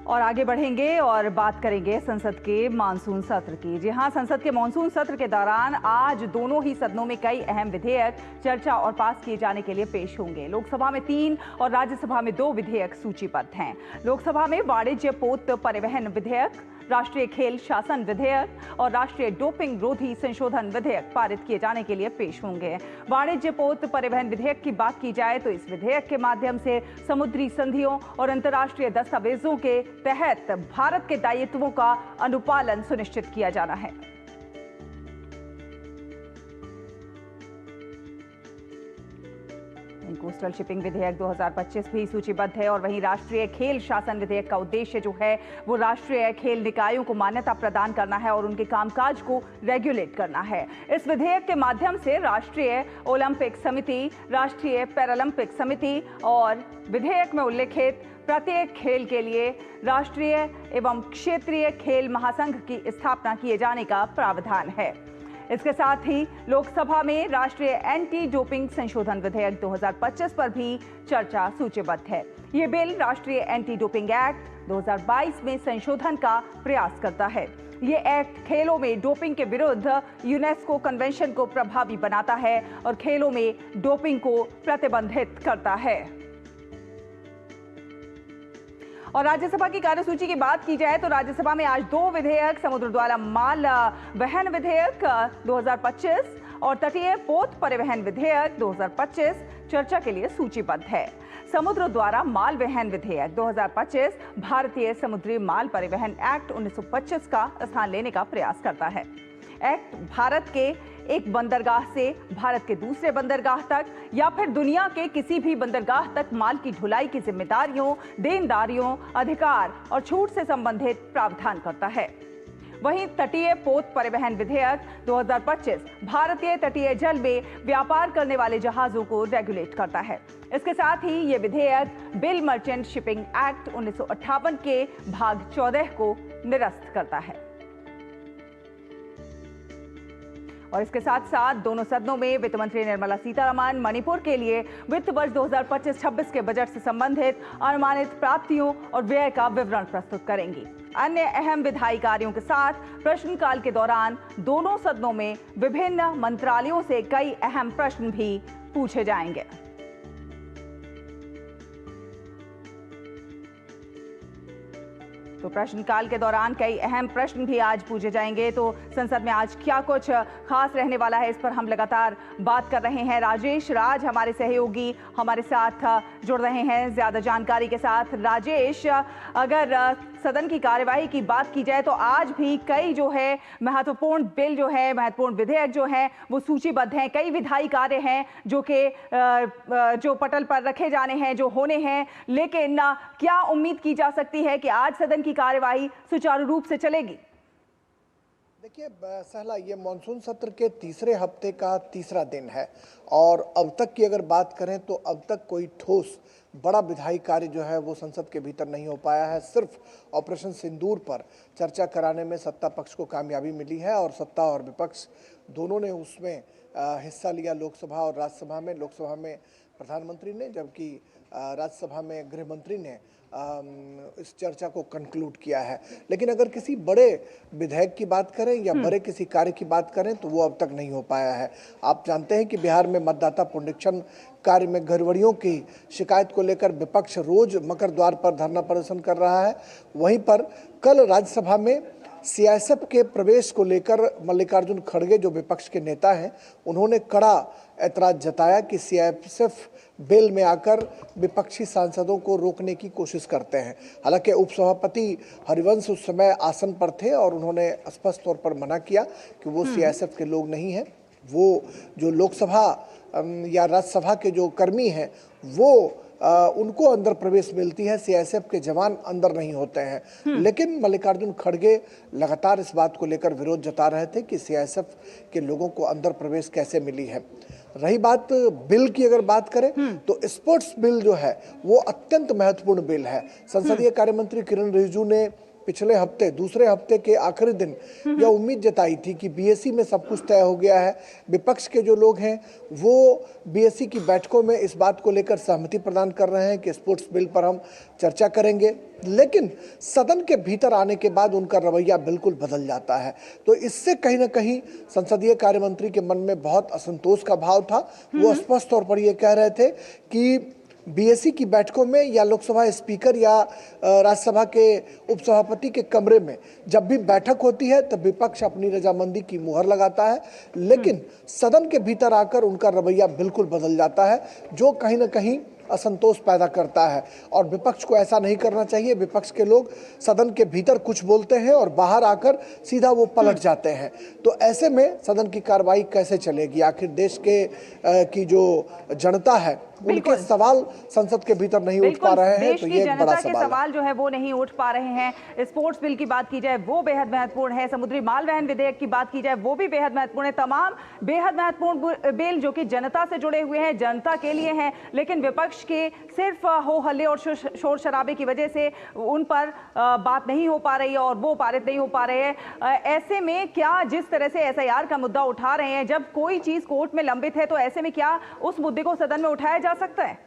और आगे बढ़ेंगे और बात करेंगे संसद के मानसून सत्र की। जी हां, संसद के मानसून सत्र के दौरान आज दोनों ही सदनों में कई अहम विधेयक चर्चा और पास किए जाने के लिए पेश होंगे। लोकसभा में 3 और राज्यसभा में 2 विधेयक सूचीबद्ध हैं। लोकसभा में वाणिज्य पोत परिवहन विधेयक, राष्ट्रीय खेल शासन विधेयक और राष्ट्रीय डोपिंग रोधी संशोधन विधेयक पारित किए जाने के लिए पेश होंगे। वाणिज्य पोत परिवहन विधेयक की बात की जाए तो इस विधेयक के माध्यम से समुद्री संधियों और अंतर्राष्ट्रीय दस्तावेजों के तहत भारत के दायित्वों का अनुपालन सुनिश्चित किया जाना है। कोस्टल शिपिंग विधेयक 2025 भी सूचीबद्ध है और वहीं राष्ट्रीय खेल शासन विधेयक का उद्देश्य जो है वो राष्ट्रीय खेल निकायों को मान्यता प्रदान करना है और उनके कामकाज को रेगुलेट करना है। इस विधेयक के माध्यम से राष्ट्रीय ओलंपिक समिति, राष्ट्रीय पैरालंपिक समिति और विधेयक में उल्लेखित प्रत्येक खेल के लिए राष्ट्रीय एवं क्षेत्रीय खेल महासंघ की स्थापना किए जाने का प्रावधान है। इसके साथ ही लोकसभा में राष्ट्रीय एंटी डोपिंग संशोधन विधेयक 2025 पर भी चर्चा सूचीबद्ध है। ये बिल राष्ट्रीय एंटी डोपिंग एक्ट 2022 में संशोधन का प्रयास करता है। ये एक्ट खेलों में डोपिंग के विरुद्ध यूनेस्को कन्वेंशन को प्रभावी बनाता है और खेलों में डोपिंग को प्रतिबंधित करता है। और राज्यसभा की कार्यसूची की बात की जाए तो राज्यसभा में आज 2 विधेयक, समुद्र द्वारा माल वहन विधेयक 2025 और तटीय पोत परिवहन विधेयक 2025 चर्चा के लिए सूचीबद्ध है। समुद्र द्वारा माल वहन विधेयक 2025 भारतीय समुद्री माल परिवहन एक्ट 1925 का स्थान लेने का प्रयास करता है। एक्ट भारत के एक बंदरगाह से भारत के दूसरे बंदरगाह तक या फिर दुनिया के किसी भी बंदरगाह तक माल की ढुलाई की जिम्मेदारियों, देनदारियों, अधिकार और छूट से संबंधित प्रावधान करता है। वहीं तटीय पोत परिवहन विधेयक 2025 भारतीय तटीय जल में व्यापार करने वाले जहाजों को रेगुलेट करता है। इसके साथ ही ये विधेयक बिल मर्चेंट शिपिंग एक्ट 1958 के भाग 14 को निरस्त करता है। और इसके साथ साथ दोनों सदनों में वित्त मंत्री निर्मला सीतारमण मणिपुर के लिए वित्त वर्ष 2025-26 के बजट से संबंधित अनुमानित प्राप्तियों और व्यय का विवरण प्रस्तुत करेंगी। अन्य अहम विधायी कार्यों के साथ प्रश्नकाल के दौरान दोनों सदनों में विभिन्न मंत्रालयों से कई अहम प्रश्न भी पूछे जाएंगे। तो प्रश्नकाल के दौरान कई अहम प्रश्न भी आज पूछे जाएंगे। तो संसद में आज क्या कुछ खास रहने वाला है, इस पर हम लगातार बात कर रहे हैं। राजेश राज हमारे सहयोगी हमारे साथ जुड़ रहे हैं ज्यादा जानकारी के साथ। राजेश, अगर सदन की कार्यवाही की बात की जाए तो आज भी कई जो है महत्वपूर्ण बिल जो है, महत्वपूर्ण विधेयक जो है वो सूचीबद्ध हैं। कई विधायी कार्य हैं जो पटल पर रखे जाने हैं, जो होने हैं। लेकिन क्या उम्मीद की जा सकती है कि आज सदन की कार्यवाही सुचारू रूप से चलेगी? देखिए सहला, ये मानसून सत्र के तीसरे हफ्ते का तीसरा दिन है और अब तक की अगर बात करें तो अब तक कोई ठोस बड़ा विधायी कार्य जो है वो संसद के भीतर नहीं हो पाया है। सिर्फ ऑपरेशन सिंदूर पर चर्चा कराने में सत्ता पक्ष को कामयाबी मिली है और सत्ता और विपक्ष दोनों ने उसमें हिस्सा लिया। लोकसभा और राज्यसभा में, लोकसभा में प्रधानमंत्री ने जबकि राज्यसभा में गृह मंत्री ने इस चर्चा को कंक्लूड किया है। लेकिन अगर किसी बड़े विधेयक की बात करें या बड़े किसी कार्य की बात करें तो वो अब तक नहीं हो पाया है। आप जानते हैं कि बिहार में मतदाता पुनरीक्षण कार्य में गड़बड़ियों की शिकायत को लेकर विपक्ष रोज मकर द्वार पर धरना प्रदर्शन कर रहा है। वहीं पर कल राज्यसभा में सीआईएसएफ के प्रवेश को लेकर मल्लिकार्जुन खड़गे जो विपक्ष के नेता हैं, उन्होंने कड़ा ऐतराज जताया कि सीआईएसएफ बिल में आकर विपक्षी सांसदों को रोकने की कोशिश करते हैं। हालांकि उपसभापति हरिवंश उस समय आसन पर थे और उन्होंने स्पष्ट तौर पर मना किया कि वो सीआईएसएफ के लोग नहीं हैं। वो जो लोकसभा या राज्यसभा के जो कर्मी हैं वो उनको अंदर प्रवेश मिलती है, सीआईएसएफ के जवान अंदर नहीं होते हैं। लेकिन मल्लिकार्जुन खड़गे लगातार इस बात को लेकर विरोध जता रहे थे कि सीआईएसएफ के लोगों को अंदर प्रवेश कैसे मिली है। रही बात बिल की, अगर बात करें तो स्पोर्ट्स बिल जो है वो अत्यंत महत्वपूर्ण बिल है। संसदीय कार्य मंत्री किरण रिजिजू ने पिछले हफ्ते दूसरे हफ्ते के आखिरी दिन यह उम्मीद जताई थी कि बीएससी में सब कुछ तय हो गया है। विपक्ष के जो लोग हैं वो बीएससी की बैठकों में इस बात को लेकर सहमति प्रदान कर रहे हैं कि स्पोर्ट्स बिल पर हम चर्चा करेंगे, लेकिन सदन के भीतर आने के बाद उनका रवैया बिल्कुल बदल जाता है। तो इससे कहीं ना कहीं संसदीय कार्य मंत्री के मन में बहुत असंतोष का भाव था। वो स्पष्ट तौर पर यह कह रहे थे कि बीएससी की बैठकों में या लोकसभा स्पीकर या राज्यसभा के उपसभापति के कमरे में जब भी बैठक होती है तब विपक्ष अपनी रजामंदी की मुहर लगाता है, लेकिन सदन के भीतर आकर उनका रवैया बिल्कुल बदल जाता है, जो कहीं ना कहीं असंतोष पैदा करता है। और विपक्ष को ऐसा नहीं करना चाहिए। विपक्ष के लोग सदन के भीतर कुछ बोलते हैं और बाहर आकर सीधा वो पलट जाते हैं। तो ऐसे में सदन की कार्रवाई कैसे चलेगी? आखिर देश के की जो जनता है उनके सवाल संसद के भीतर नहीं उठ पा रहे हैं, तो ये एक बड़ा सवाल जो है वो नहीं उठ पा रहे हैं। स्पोर्ट्स बिल की बात की जाए वो बेहद महत्वपूर्ण है, समुद्री माल वहन विधेयक की बात की जाए वो भी बेहद महत्वपूर्ण है। तमाम बेहद महत्वपूर्ण बिल जो कि जनता से जुड़े हुए हैं, जनता के लिए हैं, लेकिन विपक्ष के सिर्फ हो हल्ले और शोर शराबे की वजह से उन पर बात नहीं हो पा रही है और वो पारित नहीं हो पा रहे हैं। ऐसे में क्या जिस तरह से एसआईआर का मुद्दा उठा रहे हैं, जब कोई चीज कोर्ट में लंबित है, तो ऐसे में क्या उस मुद्दे को सदन में उठाया जा सकता है?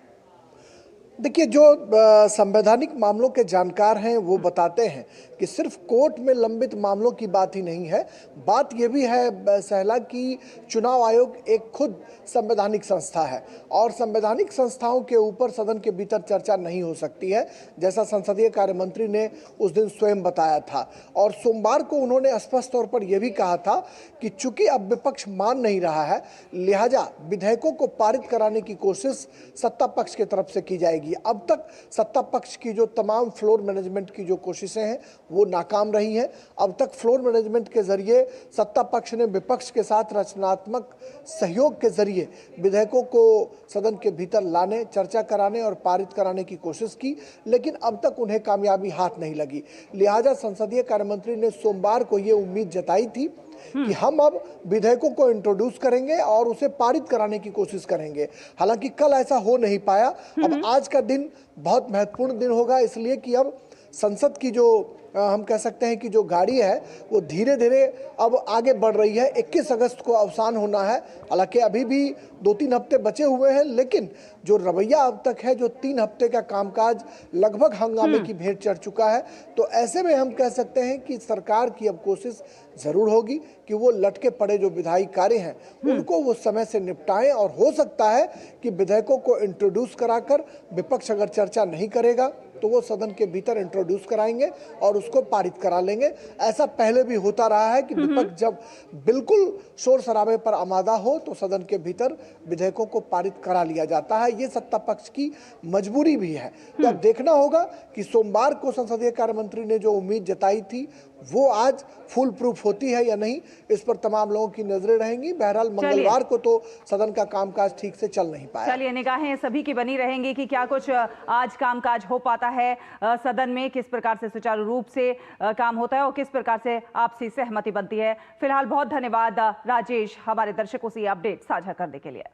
देखिए, जो संवैधानिक मामलों के जानकार हैं वो बताते हैं कि सिर्फ कोर्ट में लंबित मामलों की बात ही नहीं है, बात यह भी है सहला कि चुनाव आयोग एक खुद संवैधानिक संस्था है और संवैधानिक संस्थाओं के ऊपर सदन के भीतर चर्चा नहीं हो सकती है, जैसा संसदीय कार्य मंत्री ने उस दिन स्वयं बताया था। और सोमवार को उन्होंने स्पष्ट तौर पर यह भी कहा था कि चूंकि अब विपक्ष मान नहीं रहा है, लिहाजा विधेयकों को पारित कराने की कोशिश सत्ता पक्ष की तरफ से की जाएगी। अब तक सत्ता पक्ष की जो तमाम फ्लोर मैनेजमेंट की जो कोशिशें हैं वो नाकाम रही हैं। अब तक फ्लोर मैनेजमेंट के जरिए सत्ता पक्ष ने विपक्ष के साथ रचनात्मक सहयोग के जरिए विधेयकों को सदन के भीतर लाने, चर्चा कराने और पारित कराने की कोशिश की, लेकिन अब तक उन्हें कामयाबी हाथ नहीं लगी। लिहाजा संसदीय कार्य मंत्री ने सोमवार को ये उम्मीद जताई थी कि हम अब विधेयकों को इंट्रोड्यूस करेंगे और उसे पारित कराने की कोशिश करेंगे। हालांकि कल ऐसा हो नहीं पाया। अब आज का दिन बहुत महत्वपूर्ण दिन होगा, इसलिए कि अब संसद की जो हम कह सकते हैं कि जो गाड़ी है वो धीरे धीरे अब आगे बढ़ रही है। 21 अगस्त को अवसान होना है, हालांकि अभी भी 2-3 हफ्ते बचे हुए हैं, लेकिन जो रवैया अब तक है, जो 3 हफ्ते का कामकाज लगभग हंगामे की भेंट चढ़ चुका है, तो ऐसे में हम कह सकते हैं कि सरकार की अब कोशिश जरूर होगी कि वो लटके पड़े जो विधायी कार्य हैं उनको वो समय से निपटाएं। और हो सकता है कि विधेयकों को इंट्रोड्यूस कराकर विपक्ष अगर चर्चा नहीं करेगा तो वो सदन के भीतर इंट्रोड्यूस कराएंगे और उसको पारित करा लेंगे। ऐसा पहले भी होता रहा है कि विपक्ष जब बिल्कुल शोर शराबे पर आमादा हो तो सदन के भीतर विधेयकों को पारित करा लिया जाता है। ये सत्ता पक्ष की मजबूरी भी है। तो अब देखना होगा कि सोमवार को संसदीय कार्य मंत्री ने जो उम्मीद जताई थी वो आज फुल प्रूफ होती है या नहीं, इस पर तमाम लोगों की नजरें रहेंगी। बहरहाल मंगलवार को तो सदन का कामकाज ठीक से चल नहीं पाया। चलिए, निगाहें सभी की बनी रहेंगी कि क्या कुछ आज कामकाज हो पाता है सदन में, किस प्रकार से सुचारू रूप से काम होता है और किस प्रकार से आपसी सहमति बनती है। फिलहाल बहुत धन्यवाद राजेश, हमारे दर्शकों से ये अपडेट साझा करने के लिए।